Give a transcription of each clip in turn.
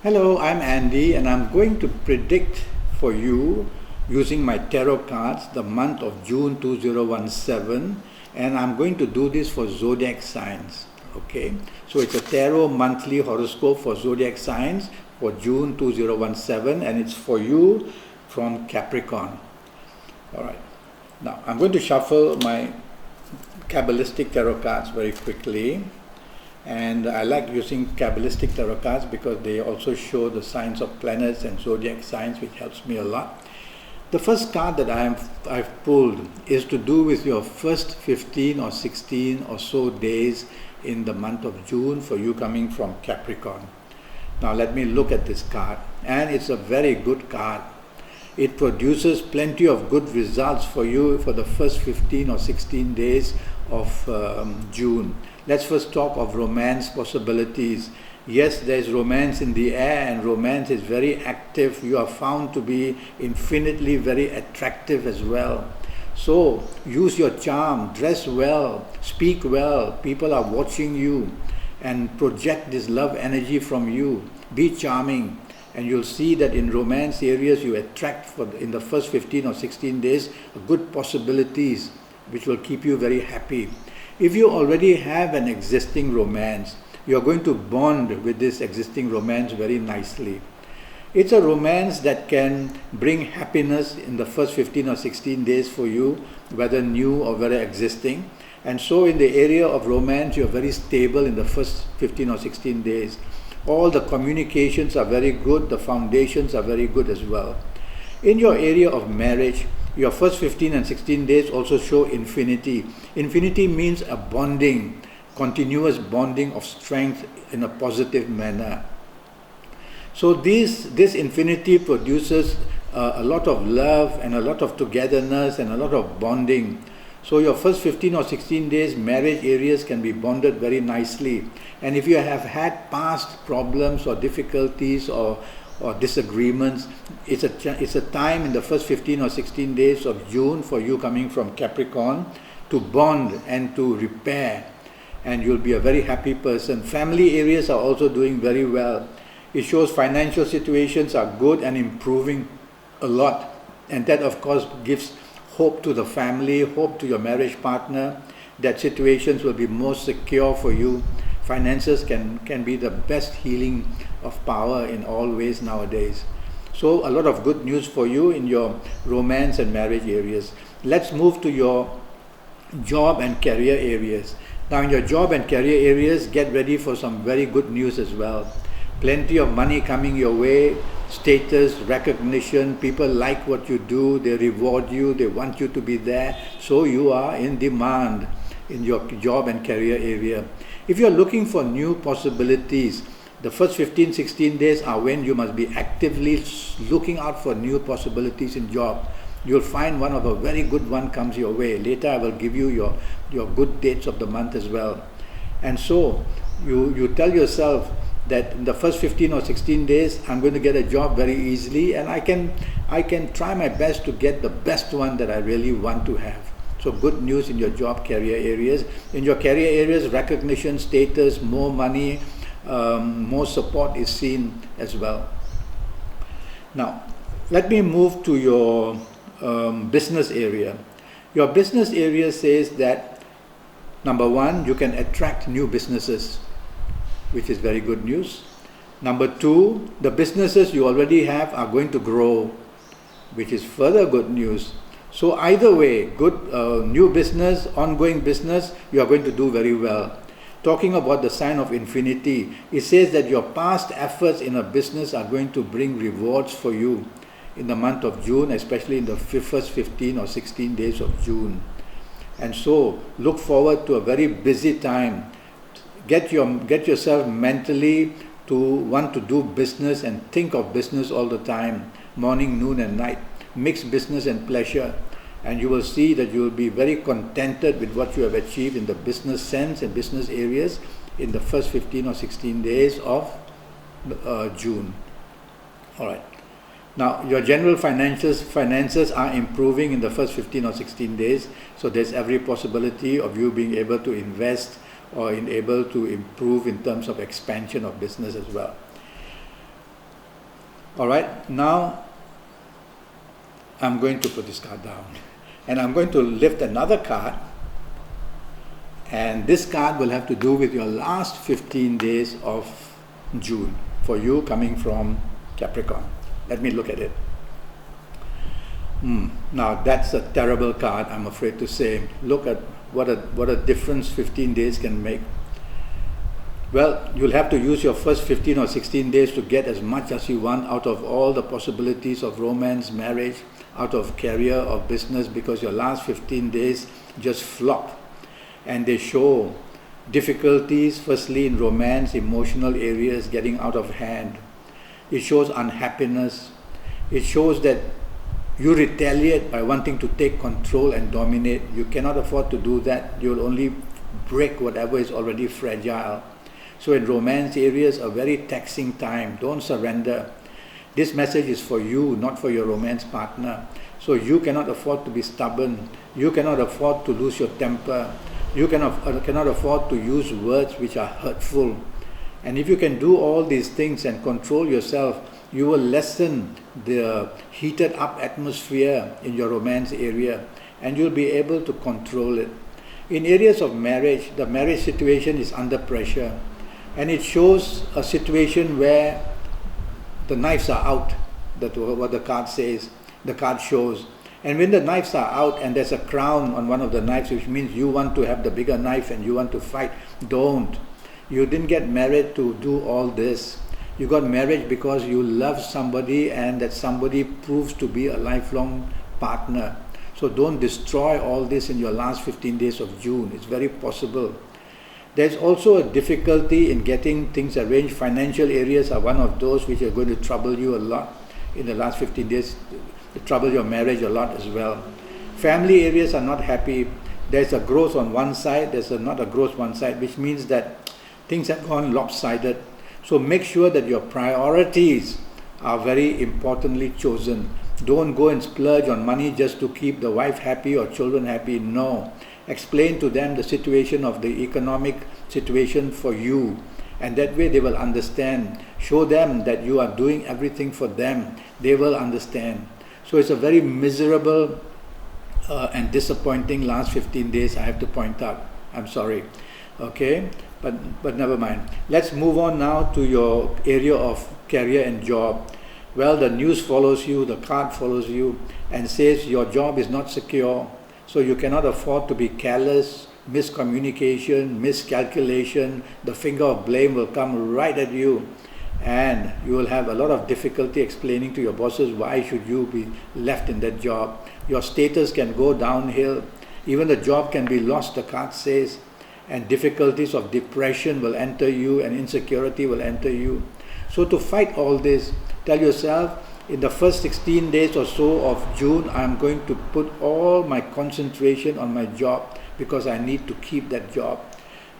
Hello, I'm Andy and I'm going to predict for you using my tarot cards the month of June 2017, and I'm going to do this for zodiac signs. Okay, so it's a tarot monthly horoscope for zodiac signs for June 2017, and it's for you from Capricorn. All right, now I'm going to shuffle my Kabbalistic tarot cards very quickly. And I like using Kabbalistic tarot cards because they also show the signs of planets and zodiac signs, which helps me a lot. The first card that I've pulled is to do with your first 15 or 16 or so days in the month of June for you coming from Capricorn. Now let me look at this card, and it's a very good card. It produces plenty of good results for you for the first 15 or 16 days of June. Let's first talk of romance possibilities. Yes, there's romance in the air, and romance is very active. You are found to be infinitely very attractive as well. So use your charm, dress well, speak well. People are watching you and project this love energy from you. Be charming, and you'll see that in romance areas you attract in the first 15 or 16 days good possibilities which will keep you very happy. If you already have an existing romance, you are going to bond with this existing romance very nicely. It's a romance that can bring happiness in the first 15 or 16 days for you, whether new or whether existing. And so in the area of romance, you're very stable in the first 15 or 16 days. All the communications are very good, the foundations are very good as well. In your area of marriage, your first 15 and 16 days also show infinity. Infinity means a bonding, continuous bonding of strength in a positive manner. So this infinity produces a lot of love and a lot of togetherness and a lot of bonding. So your first 15 or 16 days, marriage areas can be bonded very nicely. And if you have had past problems or difficulties or disagreements, it's a time in the first 15 or 16 days of June for you coming from Capricorn to bond and to repair, and you'll be a very happy person. Family areas are also doing very well. It shows financial situations are good and improving a lot, and that of course gives hope to the family, hope to your marriage partner, that situations will be more secure for you. Finances can be the best healing of power in all ways nowadays. So a lot of good news for you in your romance and marriage areas. Let's move to your job and career areas. Now in your job and career areas, get ready for some very good news as well. Plenty of money coming your way, status, recognition, people like what you do, they reward you, they want you to be there, so you are in demand in your job and career area. If you are looking for new possibilities, the first 15, 16 days are when you must be actively looking out for new possibilities in job. You'll find one of a very good one comes your way. Later I will give you your good dates of the month as well. And so you tell yourself that in the first 15 or 16 days I'm going to get a job very easily, and I can try my best to get the best one that I really want to have. So good news in your job career areas. In your career areas, recognition, status, more money, more support is seen as well. Now let me move to your business area. Your business area says that number one, you can attract new businesses, which is very good news. Number two, the businesses you already have are going to grow, which is further good news. So either way, good new business, ongoing business, you are going to do very well. Talking about the sign of infinity, it says that your past efforts in a business are going to bring rewards for you in the month of June, especially in the first 15 or 16 days of June. And so look forward to a very busy time. Get yourself mentally to want to do business and think of business all the time, morning, noon and night. Mix business and pleasure, and you will see that you will be very contented with what you have achieved in the business sense and business areas in the first 15 or 16 days of June. Alright. Now your general finances are improving in the first 15 or 16 days, so there's every possibility of you being able to invest or able to improve in terms of expansion of business as well. Alright, now I'm going to put this card down. And I'm going to lift another card. And this card will have to do with your last 15 days of June for you coming from Capricorn. Let me look at it. Now that's a terrible card, I'm afraid to say. Look at what a difference 15 days can make. Well, you'll have to use your first 15 or 16 days to get as much as you want out of all the possibilities of romance, marriage, out of career or business, because your last 15 days just flop. And they show difficulties, firstly in romance, emotional areas getting out of hand. It shows unhappiness. It shows that you retaliate by wanting to take control and dominate. You cannot afford to do that. You'll only break whatever is already fragile. So in romance areas, a very taxing time. Don't surrender. This message is for you, not for your romance partner. So you cannot afford to be stubborn. You cannot afford to lose your temper. You cannot afford to use words which are hurtful. And if you can do all these things and control yourself, you will lessen the heated up atmosphere in your romance area, and you'll be able to control it. In areas of marriage, the marriage situation is under pressure, and it shows a situation where the knives are out. That's what the card says, the card shows. And when the knives are out and there's a crown on one of the knives, which means you want to have the bigger knife and you want to fight, don't. You didn't get married to do all this. You got married because you love somebody and that somebody proves to be a lifelong partner. So don't destroy all this in your last 15 days of June. It's very possible. There's also a difficulty in getting things arranged. Financial areas are one of those which are going to trouble you a lot in the last 15 days. Trouble your marriage a lot as well. Family areas are not happy. There's a growth on one side, there's not a growth one side, which means that things have gone lopsided. So make sure that your priorities are very importantly chosen. Don't go and splurge on money just to keep the wife happy or children happy. No. Explain to them the situation of the economic situation for you, and that way they will understand. Show them that you are doing everything for them. They will understand. So it's a very miserable and disappointing last 15 days, I have to point out. I'm sorry. Okay? But never mind. Let's move on now to your area of career and job. Well, the news follows you, the card follows you, and says your job is not secure. So you cannot afford to be careless, miscommunication, miscalculation. The finger of blame will come right at you. And you will have a lot of difficulty explaining to your bosses why should you be left in that job. Your status can go downhill. Even the job can be lost, the card says. And difficulties of depression will enter you and insecurity will enter you. So to fight all this, tell yourself, in the first 16 days or so of June, I'm going to put all my concentration on my job because I need to keep that job.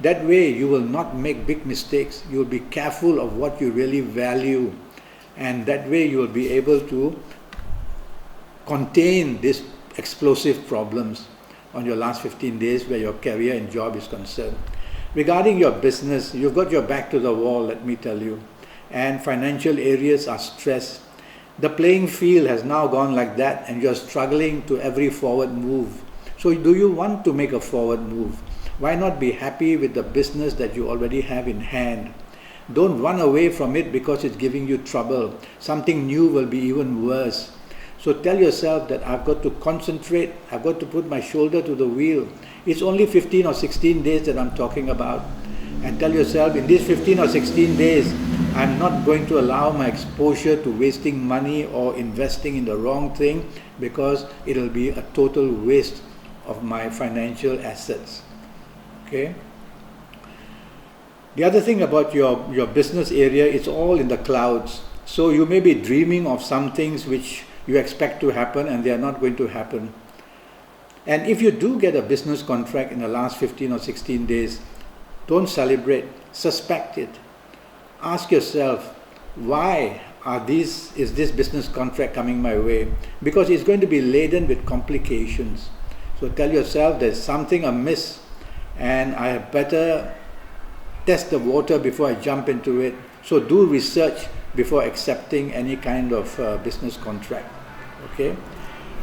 That way you will not make big mistakes. You will be careful of what you really value, and that way you will be able to contain these explosive problems on your last 15 days where your career and job is concerned. Regarding your business, you've got your back to the wall, let me tell you, and financial areas are stressed. The playing field has now gone like that and you're struggling to every forward move. So do you want to make a forward move? Why not be happy with the business that you already have in hand? Don't run away from it because it's giving you trouble. Something new will be even worse. So tell yourself that I've got to concentrate, I've got to put my shoulder to the wheel. It's only 15 or 16 days that I'm talking about. And tell yourself, in these 15 or 16 days, I'm not going to allow my exposure to wasting money or investing in the wrong thing, because it'll be a total waste of my financial assets. Okay? The other thing about your business area, it's all in the clouds. So you may be dreaming of some things which you expect to happen and they are not going to happen. And if you do get a business contract in the last 15 or 16 days, don't celebrate, suspect it. Ask yourself, why is this business contract coming my way? Because it's going to be laden with complications. So tell yourself there's something amiss and I better test the water before I jump into it. So do research, before accepting any kind of business contract. Okay.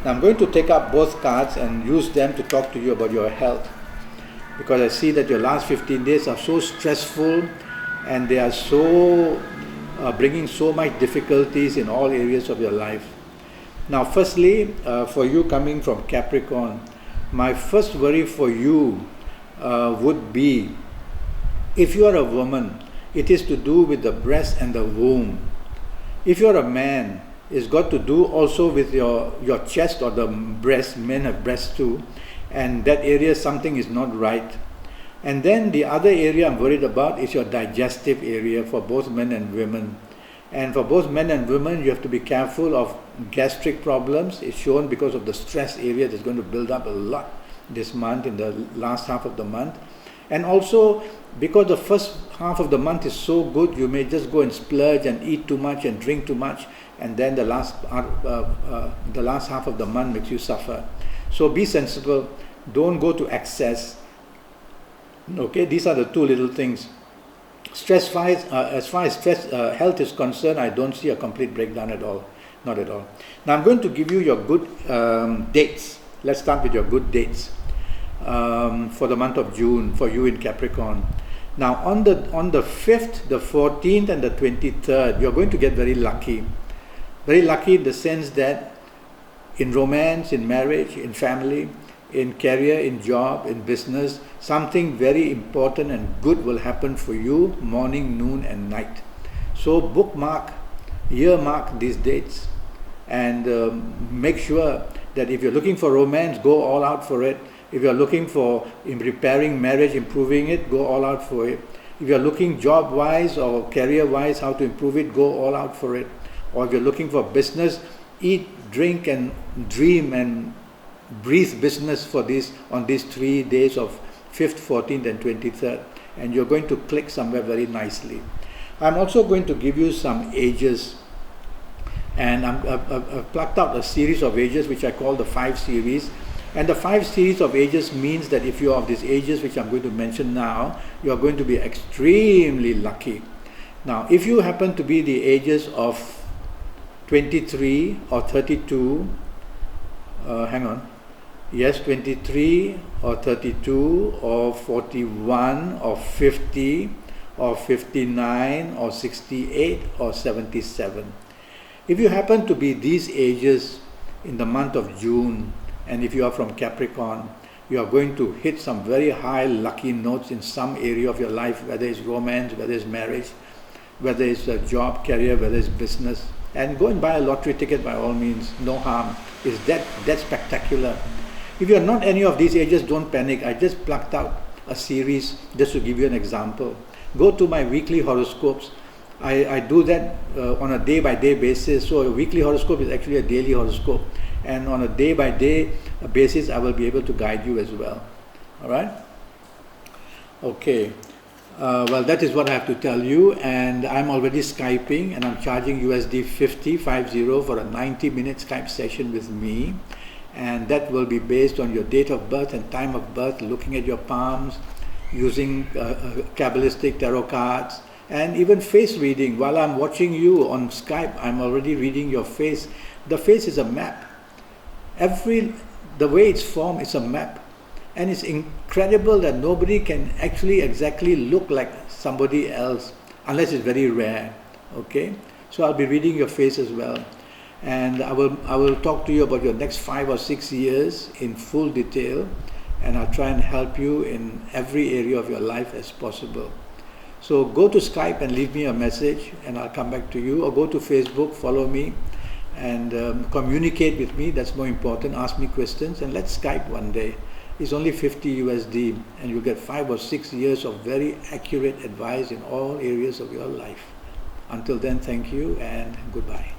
Now I'm going to take up both cards and use them to talk to you about your health, because I see that your last 15 days are so stressful and they are so bringing so much difficulties in all areas of your life. Now firstly, for you coming from Capricorn, my first worry for you would be, if you are a woman, it is to do with the breast and the womb. If you are a man, it's got to do also with your chest or the breast. Men have breasts too, and that area something is not right. And then the other area I'm worried about is your digestive area for both men and women. And for both men and women, you have to be careful of gastric problems. It's shown because of the stress area that's going to build up a lot this month, in the last half of the month. And also, because the first half of the month is so good, you may just go and splurge and eat too much and drink too much, and then the last half of the month makes you suffer. So be sensible. Don't go to excess. Okay, these are the two little things. Stress-wise, as far as health is concerned, I don't see a complete breakdown at all. Not at all. Now I'm going to give you your good dates. Let's start with your good dates for the month of June for you in Capricorn. Now on the 5th, the 14th and the 23rd, you're going to get very lucky. Very lucky in the sense that in romance, in marriage, in family, in career, in job, in business, something very important and good will happen for you morning, noon and night. So bookmark, earmark these dates, and make sure that if you're looking for romance, go all out for it. If you're looking for repairing marriage, improving it, go all out for it. If you're looking job-wise or career-wise, how to improve it, go all out for it. Or if you're looking for business, eat, drink and dream and breathe business for this on these 3 days of 5th, 14th and 23rd, and you're going to click somewhere very nicely. I'm also going to give you some ages, and I've plucked out a series of ages which I call the 5 series. And the 5 series of ages means that if you're of these ages which I'm going to mention now, you're going to be extremely lucky. Now if you happen to be the ages of 23 or 32, 23 or 32 or 41 or 50 or 59 or 68 or 77. If you happen to be these ages in the month of June, and if you are from Capricorn, you are going to hit some very high lucky notes in some area of your life, whether it's romance, whether it's marriage, whether it's a job, career, whether it's business. And go and buy a lottery ticket by all means, no harm. It's that spectacular. If you're not any of these ages, don't panic. I just plucked out a series just to give you an example. Go to my weekly horoscopes. I do that on a day-by-day basis. So a weekly horoscope is actually a daily horoscope. And on a day-by-day basis, I will be able to guide you as well. All right? Okay. Well, that is what I have to tell you. And I'm already Skyping, and I'm charging USD 50 for a 90-minute Skype session with me. And that will be based on your date of birth and time of birth, looking at your palms, using Kabbalistic tarot cards, and even face reading. While I'm watching you on Skype, I'm already reading your face. The face is a map. The way it's formed is a map. And it's incredible that nobody can actually exactly look like somebody else, unless it's very rare. Okay? So I'll be reading your face as well. And I will talk to you about your next 5 or 6 years in full detail, and I'll try and help you in every area of your life as possible. So go to Skype and leave me a message, and I'll come back to you, or go to Facebook, follow me, and communicate with me. That's more important. Ask me questions, and let's Skype one day. It's only 50 USD, and you'll get 5 or 6 years of very accurate advice in all areas of your life. Until then, thank you and goodbye.